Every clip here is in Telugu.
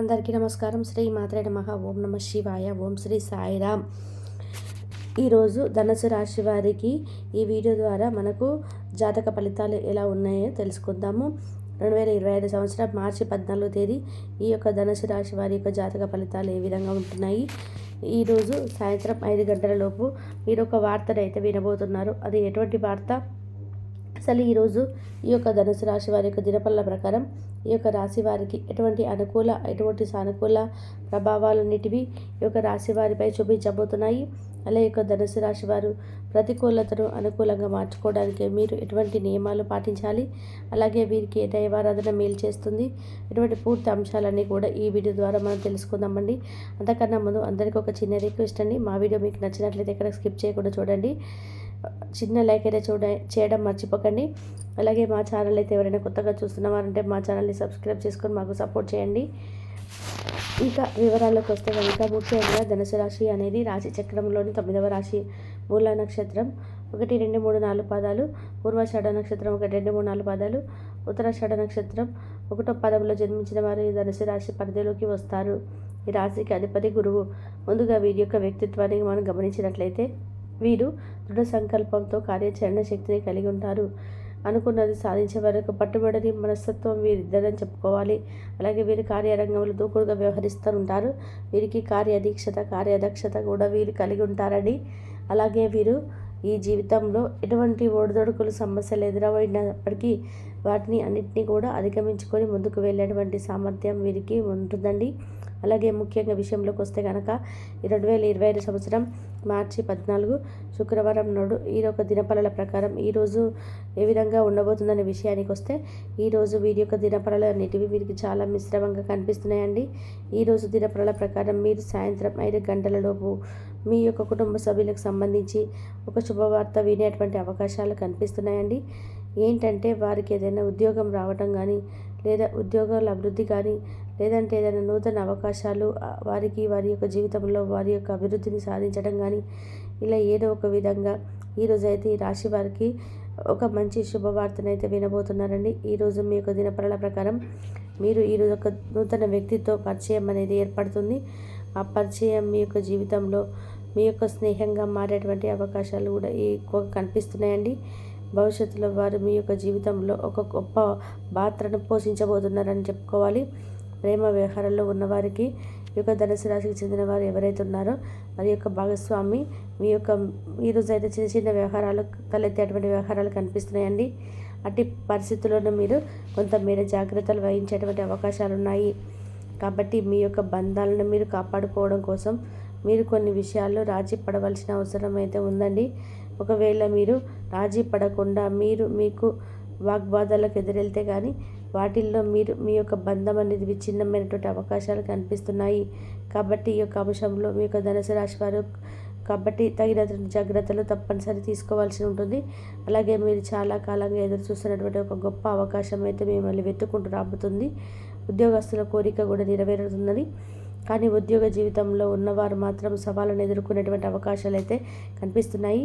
అందరికీ నమస్కారం. శ్రీ మాత్రే నమః. ఓం నమ శివాయ. ఓం శ్రీ సాయిరామ్. ఈరోజు ధనుసు రాశి వారికి ఈ వీడియో ద్వారా మనకు జాతక ఫలితాలు ఎలా ఉన్నాయో తెలుసుకుందాము. 2025 సంవత్సరం మార్చి 14వ తేదీ ఈ యొక్క ధనుసు రాశి వారి యొక్క జాతక ఫలితాలు ఏ విధంగా ఉంటున్నాయి. ఈరోజు సాయంత్రం 5 గంటల లోపు మీరు ఒక వార్తను అయితే వినబోతున్నారు. అది ఎటువంటి వార్త? అసలు ఈరోజు ఈ యొక్క ధనుసు రాశి వారి యొక్క దినఫలాల ప్రకారం ఈ యొక్క రాశి వారికి ఎటువంటి అనుకూల ఎటువంటి సానుకూల ప్రభావాలన్నిటివి ఈ యొక్క రాశి వారిపై చూపించబోతున్నాయి. అలాగే ఈ యొక్క ధనుసు రాశి వారు ప్రతికూలతను అనుకూలంగా మార్చుకోవడానికి మీరు ఎటువంటి నియమాలు పాటించాలి, అలాగే వీరికి దైవారాధన మేలు చేస్తుంది, ఇటువంటి పూర్తి అంశాలన్నీ కూడా ఈ వీడియో ద్వారా మనం తెలుసుకుందామండి. అంతకన్నా ముందు అందరికీ ఒక చిన్న రిక్వెస్ట్ అండి. మా వీడియో మీకు నచ్చినట్లయితే ఇక్కడ స్కిప్ చేయకుండా చూడండి. చిన్న లైక్ అయితే చేయడం మర్చిపోకండి. అలాగే మా ఛానల్ అయితే ఎవరైనా కొత్తగా చూస్తున్నవారంటే మా ఛానల్ని సబ్స్క్రైబ్ చేసుకొని మాకు సపోర్ట్ చేయండి. ఇంకా వివరాల్లోకి వస్తే కనుక ముఖ్యంగా ధనుసు రాశి అనేది రాశి చక్రంలోని 9వ రాశి. మూల నక్షత్రం 1, 2, 3, 4 పాదాలు, పూర్వాషాఢ నక్షత్రం 1, 2, 3, 4 పాదాలు, ఉత్తరాషాఢ నక్షత్రం 1వ పాదంలో జన్మించిన వారు ఈ ధనుసు రాశి పరిధిలోకి వస్తారు. ఈ రాశికి అధిపతి గురువు. ముందుగా వీరి యొక్క వ్యక్తిత్వాన్ని మనం గమనించినట్లయితే వీరు దృఢ సంకల్పంతో కార్యాచరణ శక్తిని కలిగి ఉంటారు. అనుకున్నది సాధించే వరకు పట్టుబడని మనస్తత్వం వీరిద్దరని చెప్పుకోవాలి. అలాగే వీరు కార్యరంగంలో దూకుడుగా వ్యవహరిస్తూ ఉంటారు. వీరికి కార్యదక్షత కూడా వీరు కలిగి ఉంటారని, అలాగే వీరు ఈ జీవితంలో ఎటువంటి ఒడిదొడుకులు సమస్యలు ఎదురమైనప్పటికీ వాటిని అన్నింటినీ కూడా అధిగమించుకొని ముందుకు వెళ్ళేటువంటి సామర్థ్యం వీరికి ఉంటుందండి. అలాగే ముఖ్యంగా విషయంలోకి వస్తే కనుక 2025 సంవత్సరం మార్చి 14 శుక్రవారం నాడు ఈ యొక్క దినఫలాల ప్రకారం ఈరోజు ఏ విధంగా ఉండబోతుందనే విషయానికి వస్తే, ఈరోజు వీరి యొక్క దినఫలాలు అన్నిటివి వీరికి చాలా మిశ్రమంగా కనిపిస్తున్నాయండి. ఈరోజు దినఫలాల ప్రకారం మీరు సాయంత్రం 5 గంటల లోపు మీ యొక్క కుటుంబ సభ్యులకు సంబంధించి ఒక శుభవార్త వినేటువంటి అవకాశాలు కనిపిస్తున్నాయండి. ఏంటంటే వారికి ఏదైనా ఉద్యోగం రావటం కానీ, లేదా ఉద్యోగాల అభివృద్ధి కానీ, లేదంటే ఏదైనా నూతన అవకాశాలు వారికి వారి యొక్క జీవితంలో వారి యొక్క అభివృద్ధిని సాధించడం కానీ, ఇలా ఏదో ఒక విధంగా ఈరోజు అయితే ఈ రాశి వారికి ఒక మంచి శుభవార్తనైతే వినబోతున్నారండి. ఈరోజు మీ యొక్క దినఫలాల ప్రకారం మీరు ఈరోజు ఒక నూతన వ్యక్తితో పరిచయం అనేది ఏర్పడుతుంది. ఆ పరిచయం మీ యొక్క జీవితంలో మీ యొక్క స్నేహంగా మారేటువంటి అవకాశాలు కూడా ఎక్కువగా కనిపిస్తున్నాయండి. భవిష్యత్తులో వారు మీ యొక్క జీవితంలో ఒక గొప్ప పాత్రను పోషించబోతున్నారని చెప్పుకోవాలి. ప్రేమ వ్యవహారాల్లో ఉన్నవారికి ఈ యొక్క ధనుసు రాశికి చెందిన వారు ఎవరైతే ఉన్నారో వారి యొక్క భాగస్వామి మీ యొక్క ఈరోజు అయితే చిన్న చిన్న వ్యవహారాలు తలెత్తేటువంటి వ్యవహారాలు కనిపిస్తున్నాయండి. అట్టి పరిస్థితుల్లోనూ మీరు కొంతమేర జాగ్రత్తలు వహించేటువంటి అవకాశాలు ఉన్నాయి. కాబట్టి మీ యొక్క బంధాలను మీరు కాపాడుకోవడం కోసం మీరు కొన్ని విషయాల్లో రాజీ పడవలసిన అవసరం అయితే ఉందండి. ఒకవేళ మీరు రాజీ పడకుండా మీకు వాగ్వాదాలకు ఎదురెళ్తే కానీ వాటిల్లో మీరు మీ యొక్క బంధం అనేది విచ్ఛిన్నమైనటువంటి అవకాశాలు కనిపిస్తున్నాయి. కాబట్టి ఈ యొక్క అంశంలో మీ యొక్క ధనుసు రాశి వారు కాబట్టి తగినటువంటి జాగ్రత్తలు తప్పనిసరి తీసుకోవాల్సి ఉంటుంది. అలాగే మీరు చాలా కాలంగా ఎదురు చూస్తున్నటువంటి ఒక గొప్ప అవకాశం అయితే మిమ్మల్ని వెతుక్కుంటూ రాబోతుంది. ఉద్యోగస్తుల కోరిక కూడా నెరవేరుతుందని, కానీ ఉద్యోగ జీవితంలో ఉన్నవారు మాత్రం సవాళ్ళను ఎదుర్కొనేటువంటి అవకాశాలు అయితే కనిపిస్తున్నాయి.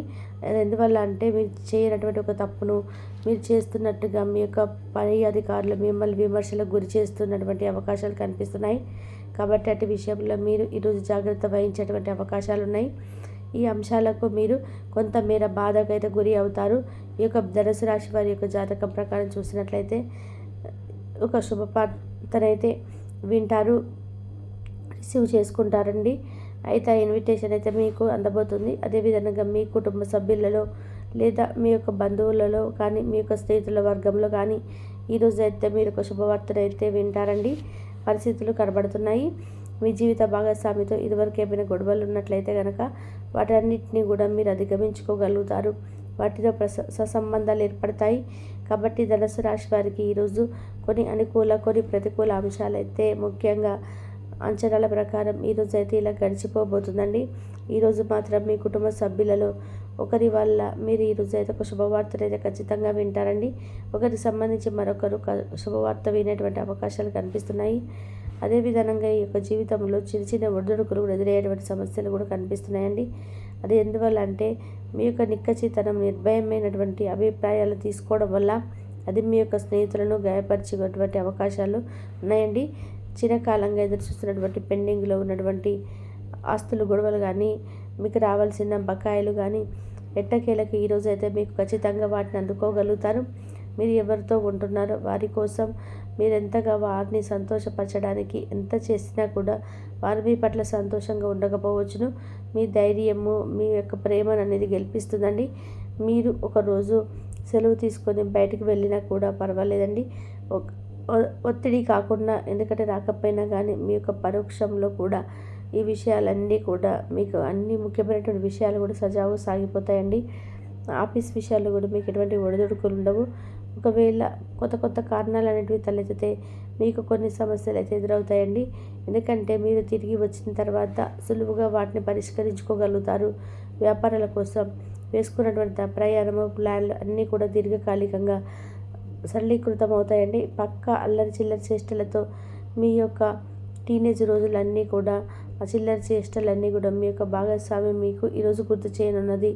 ఎందువల్ల అంటే మీరు చేయనటువంటి ఒక తప్పును మీరు చేస్తున్నట్టుగా మీ యొక్క పై అధికారులు మిమ్మల్ని విమర్శలకు గురి చేస్తున్నటువంటి అవకాశాలు కనిపిస్తున్నాయి. కాబట్టి అటు విషయంలో మీరు ఈరోజు జాగ్రత్త వహించేటువంటి అవకాశాలు ఉన్నాయి. ఈ అంశాలకు మీరు కొంతమేర బాధకైతే గురి అవుతారు. ఈ యొక్క ధనుసు రాశి వారి యొక్క జాతకం ప్రకారం చూసినట్లయితే ఒక శుభవార్తనైతే వింటారు, రిసీవ్ చేసుకుంటారండి. అయితే ఆ ఇన్విటేషన్ అయితే మీకు అందబోతుంది. అదేవిధంగా మీ కుటుంబ సభ్యులలో లేదా మీ యొక్క బంధువులలో కానీ, మీ యొక్క స్నేహితుల వర్గంలో కానీ ఈరోజు అయితే మీరు ఒక శుభవార్తను అయితే వింటారండి. పరిస్థితులు కనబడుతున్నాయి. మీ జీవిత భాగస్వామితో ఇదివరకు ఏమైనా గొడవలు ఉన్నట్లయితే కనుక వాటన్నిటిని కూడా మీరు అధిగమించుకోగలుగుతారు. వాటితో సత్సంబంధాలు ఏర్పడతాయి. కాబట్టి ధనుసు రాశి వారికి ఈరోజు కొన్ని అనుకూల కొన్ని ప్రతికూల అంశాలు అయితే ముఖ్యంగా అంచనాల ప్రకారం ఈరోజు అయితే ఇలా గడిచిపోబోతుందండి. ఈరోజు మాత్రం మీ కుటుంబ సభ్యులలో ఒకరి వల్ల మీరు ఈరోజు అయితే ఒక శుభవార్తను అయితే ఖచ్చితంగా వింటారండి. ఒకరికి సంబంధించి మరొకరు శుభవార్త వినేటువంటి అవకాశాలు కనిపిస్తున్నాయి. అదేవిధంగా ఈ యొక్క జీవితంలో చిన్న చిన్న ఒడిదుడుకులు ఎదురయ్యేటువంటి సమస్యలు కూడా కనిపిస్తున్నాయండి. అది ఎందువల్ల అంటే మీ యొక్క నిక్కచ్చితనం, నిర్భయమైనటువంటి అభిప్రాయాలు తీసుకోవడం వల్ల అది మీ యొక్క స్నేహితులను గాయపరిచేటువంటి అవకాశాలు ఉన్నాయండి. చిరకాలంగా ఎదురు చూస్తున్నటువంటి పెండింగ్లో ఉన్నటువంటి ఆస్తులు గొడవలు కానీ, మీకు రావాల్సిన బకాయిలు కానీ ఎట్టకేలకు ఈరోజు అయితే మీకు ఖచ్చితంగా వాటిని అందుకోగలుగుతారు. మీరు ఎవరితో ఉంటున్నారో వారి కోసం మీరు ఎంతగా వారిని సంతోషపరచడానికి ఎంత చేసినా కూడా వారు మీ పట్ల సంతోషంగా ఉండకపోవచ్చును. మీ ధైర్యము, మీ యొక్క ప్రేమను అనేది గెలిపిస్తుందండి. మీరు ఒకరోజు సెలవు తీసుకొని బయటికి వెళ్ళినా కూడా పర్వాలేదండి. ఒత్తిడి కాకుండా, ఎందుకంటే రాకపోయినా కానీ మీ యొక్క పరోక్షంలో కూడా ఈ విషయాలన్నీ కూడా మీకు అన్ని ముఖ్యమైనటువంటి విషయాలు కూడా సజావుగా సాగిపోతాయండి. ఆఫీస్ విషయాల్లో కూడా మీకు ఎటువంటి ఒడిదుడుకులు ఉండవు. ఒకవేళ కొత్త కారణాలు అనేటివి తలెత్తితే మీకు కొన్ని సమస్యలు అయితే ఎదురవుతాయండి. ఎందుకంటే మీరు తిరిగి వచ్చిన తర్వాత సులువుగా వాటిని పరిష్కరించుకోగలుగుతారు. వ్యాపారాల కోసం వేసుకున్నటువంటి ప్రయాణము ప్లాన్లు అన్నీ కూడా దీర్ఘకాలికంగా సరళీకృతం అవుతాయండి. పక్క అల్లరి చిల్లరి చేష్టలతో మీ యొక్క టీనేజ్ రోజులన్నీ కూడా, ఆ చిల్లరి చేష్టలన్నీ కూడా మీ యొక్క భాగస్వామ్యం మీకు ఈరోజు గుర్తు చేయనున్నది.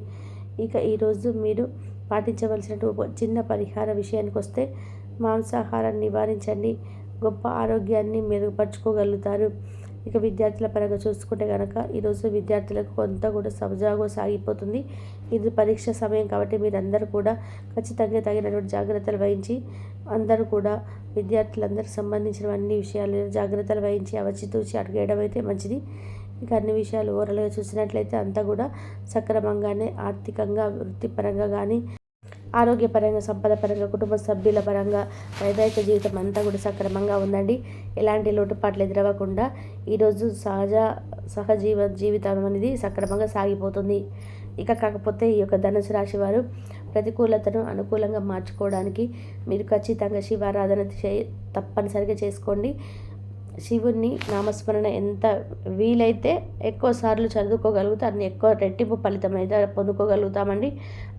ఇక ఈరోజు మీరు పాటించవలసిన చిన్న పరిహార విషయానికి వస్తే, మాంసాహారాన్ని నివారించండి. గొప్ప ఆరోగ్యాన్ని మెరుగుపరుచుకోగలుగుతారు. ఇక విద్యార్థుల పరంగా చూసుకుంటే కనుక ఈరోజు విద్యార్థులకు కొంత కూడా సజావుగా సాగిపోతుంది. ఇది పరీక్ష సమయం కాబట్టి మీరందరూ కూడా ఖచ్చితంగా తగినటువంటి జాగ్రత్తలు వహించి, అందరూ కూడా విద్యార్థులందరికీ సంబంధించిన అన్ని విషయాలు జాగ్రత్తలు వహించి అవచితూచి అడిగేయడం అయితే మంచిది. ఇక అన్ని విషయాలు ఓవరాల్గా చూసినట్లయితే అంతా కూడా సక్రమంగానే, ఆర్థికంగా, వృత్తిపరంగా కానీ, ఆరోగ్యపరంగా, సంపద పరంగా, కుటుంబ సభ్యుల పరంగా, వైవాహిక జీవితం అంతా కూడా సక్రమంగా ఉందండి. ఎలాంటి లోటుపాట్లు ఎదురవ్వకుండా ఈరోజు జీవితం అనేది సక్రమంగా సాగిపోతుంది. ఇక కాకపోతే ఈ యొక్క ధనుసు రాశి వారు ప్రతికూలతను అనుకూలంగా మార్చుకోవడానికి మీరు ఖచ్చితంగా శివారాధన తప్పనిసరిగా చేసుకోండి. శివుని నామస్మరణ ఎంత వీలైతే ఎక్కువ సార్లు చదువుకోగలుగుతా అన్ని ఎక్కువ రెట్టింపు ఫలితం అయితే పొందుకోగలుగుతామండి.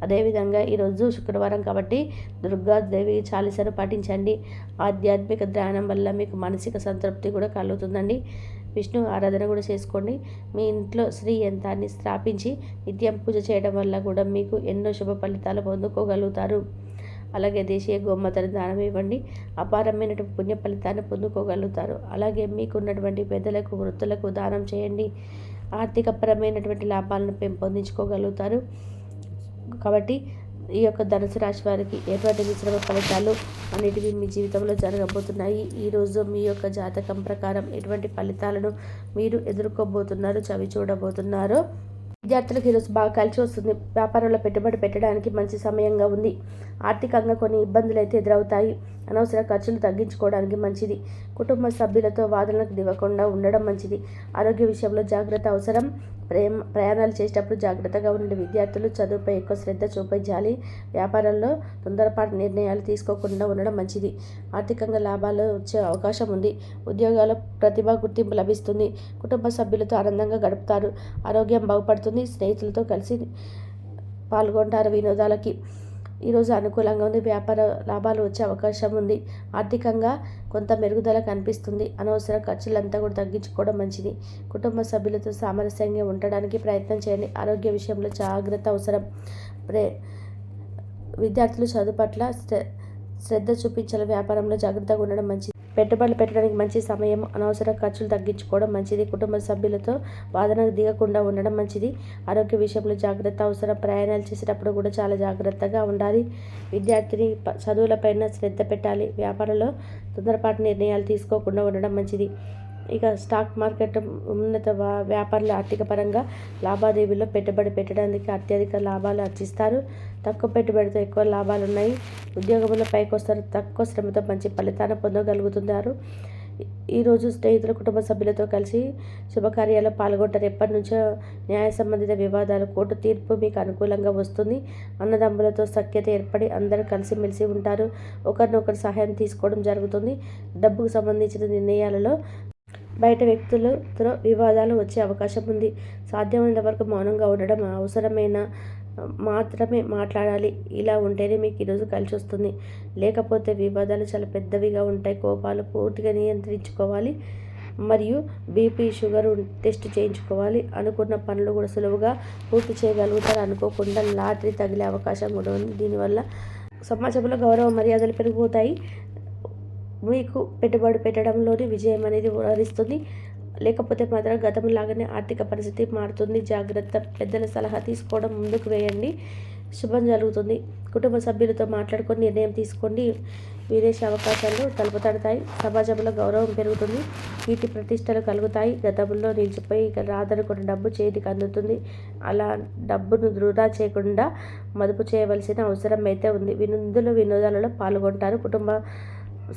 అదేవిధంగా ఈరోజు శుక్రవారం కాబట్టి దుర్గాదేవి చాలీసాను పాటించండి. ఆధ్యాత్మిక ధ్యానం వల్ల మీకు మానసిక సంతృప్తి కూడా కలుగుతుందండి. విష్ణు ఆరాధన కూడా చేసుకోండి. మీ ఇంట్లో శ్రీ యంత్రాన్ని స్థాపించి నిత్యం పూజ చేయడం వల్ల కూడా మీకు ఎన్నో శుభ ఫలితాలు పొందుకోగలుగుతారు. అలాగే దేశీయ గోమాతను దానం ఇవ్వండి. అపారమైనటువంటి పుణ్య ఫలితాన్ని పొందుకోగలుగుతారు. అలాగే మీకున్నటువంటి పెద్దలకు, వృత్తులకు దానం చేయండి. ఆర్థికపరమైనటువంటి లాభాలను పెంపొందించుకోగలుగుతారు. కాబట్టి ఈ యొక్క ధనుసు రాశి వారికి ఎటువంటి మిశ్రమ ఫలితాలు అనేటివి మీ జీవితంలో జరగబోతున్నాయి. ఈరోజు మీ యొక్క జాతకం ప్రకారం ఎటువంటి ఫలితాలను మీరు ఎదుర్కోబోతున్నారు, చవి చూడబోతున్నారో. విద్యార్థులకు ఈరోజు బాగా కలిసి వస్తుంది. వ్యాపారంలో పెట్టుబడి పెట్టడానికి మంచి సమయంగా ఉంది. ఆర్థికంగా కొన్ని ఇబ్బందులు అయితే ఎదురవుతాయి. అనవసర ఖర్చులు తగ్గించుకోవడానికి మంచిది. కుటుంబ సభ్యులతో వాదనలకు దిగకుండా ఉండడం మంచిది. ఆరోగ్య విషయంలో జాగ్రత్త అవసరం. ప్రయాణాలు చేసేటప్పుడు జాగ్రత్తగా ఉండే విద్యార్థులు చదువుపై ఎక్కువ శ్రద్ధ చూపించాలి. వ్యాపారంలో తొందరపాటు నిర్ణయాలు తీసుకోకుండా ఉండడం మంచిది. ఆర్థికంగా లాభాలు వచ్చే అవకాశం ఉంది. ఉద్యోగాల ప్రతిభ గుర్తింపు లభిస్తుంది. కుటుంబ సభ్యులతో ఆనందంగా గడుపుతారు. ఆరోగ్యం బాగుపడుతుంది. స్నేహితులతో కలిసి పాల్గొంటారు వినోదాలకి. ఈరోజు అనుకూలంగా ఉంది. వ్యాపార లాభాలు వచ్చే అవకాశం ఉంది. ఆర్థికంగా కొంత మెరుగుదల కనిపిస్తుంది. అనవసర ఖర్చులంతా కూడా తగ్గించుకోవడం మంచిది. కుటుంబ సభ్యులతో సామరస్యంగా ఉండడానికి ప్రయత్నం చేయండి. ఆరోగ్య విషయంలో జాగ్రత్త అవసరం. విద్యార్థులు చదువు పట్ల శ్రద్ధ చూపించాలి. వ్యాపారంలో జాగ్రత్తగా ఉండడం మంచిది. పెట్టుబడులు పెట్టడానికి మంచి సమయం. అనవసర ఖర్చులు తగ్గించుకోవడం మంచిది. కుటుంబ సభ్యులతో వాదనకు దిగకుండా ఉండడం మంచిది. ఆరోగ్య విషయంలో జాగ్రత్త అవసరం. ప్రయాణాలు చేసేటప్పుడు కూడా చాలా జాగ్రత్తగా ఉండాలి. విద్యార్థిని చదువులపైన శ్రద్ధ పెట్టాలి. వ్యాపారంలో తొందరపాటు నిర్ణయాలు తీసుకోకుండా ఉండడం మంచిది. ఇక స్టాక్ మార్కెట్ ఉన్నత వ్యాపారులు ఆర్థిక పరంగా లావాదేవీల్లో పెట్టుబడి పెట్టడానికి అత్యధిక లాభాలు ఆర్జిస్తారు. తక్కువ పెట్టుబడితో ఎక్కువ లాభాలు ఉన్నాయి. ఉద్యోగంలో పైకి వస్తారు. తక్కువ శ్రమతో మంచి ఫలితాన్ని పొందగలుగుతున్నారు. ఈరోజు స్నేహితులు, కుటుంబ సభ్యులతో కలిసి శుభకార్యాల్లో పాల్గొంటారు. ఎప్పటి నుంచో న్యాయ సంబంధిత వివాదాలు, కోర్టు తీర్పు మీకు అనుకూలంగా వస్తుంది. అన్నదమ్ములతో సఖ్యత ఏర్పడి అందరూ కలిసిమెలిసి ఉంటారు. ఒకరినొకరు సహాయం తీసుకోవడం జరుగుతుంది. డబ్బుకు సంబంధించిన నిర్ణయాలలో బయట వ్యక్తులతో వివాదాలు వచ్చే అవకాశం ఉంది. సాధ్యమైనంత వరకు మౌనంగా ఉండడం, అవసరమైన మాత్రమే మాట్లాడాలి. ఇలా ఉంటేనే మీకు ఈరోజు కలిసి వస్తుంది. లేకపోతే వివాదాలు చాలా పెద్దవిగా ఉంటాయి. కోపాలు పూర్తిగా నియంత్రించుకోవాలి. మరియు బీపీ, షుగర్ టెస్ట్ చేయించుకోవాలి. అనుకున్న పనులు కూడా సులువుగా పూర్తి చేయగలుగుతారు. అనుకోకుండా లాటరీ తగిలే అవకాశం కూడా ఉంది. దీనివల్ల సమాజంలో గౌరవ మర్యాదలు పెరిగిపోతాయి. మీకు పెట్టుబడి పెట్టడంలోని విజయం అనేది వరిస్తుంది. లేకపోతే మాత్రం గతంలాగానే ఆర్థిక పరిస్థితి మారుతుంది. జాగ్రత్త. పెద్దల సలహా తీసుకోవడం ముందుకు వేయండి. శుభం జరుగుతుంది. కుటుంబ సభ్యులతో మాట్లాడుకొని నిర్ణయం తీసుకోండి. విదేశీ అవకాశాలు తలుపు తడతాయి. సమాజంలో గౌరవం పెరుగుతుంది. కీర్తి ప్రతిష్టలు కలుగుతాయి. గతంలో నిలిచిపోయి ఇక రాదనుకున్న డబ్బు చేతికి అందుతుంది. అలా డబ్బును వృధా చేయకుండా మదుపు చేయవలసిన అవసరం అయితే ఉంది. వినోదాలలో పాల్గొంటారు. కుటుంబ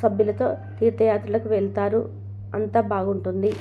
సభ్యులతో తీర్థయాత్రలకు వెళ్తారు. అంతా బాగుంటుంది.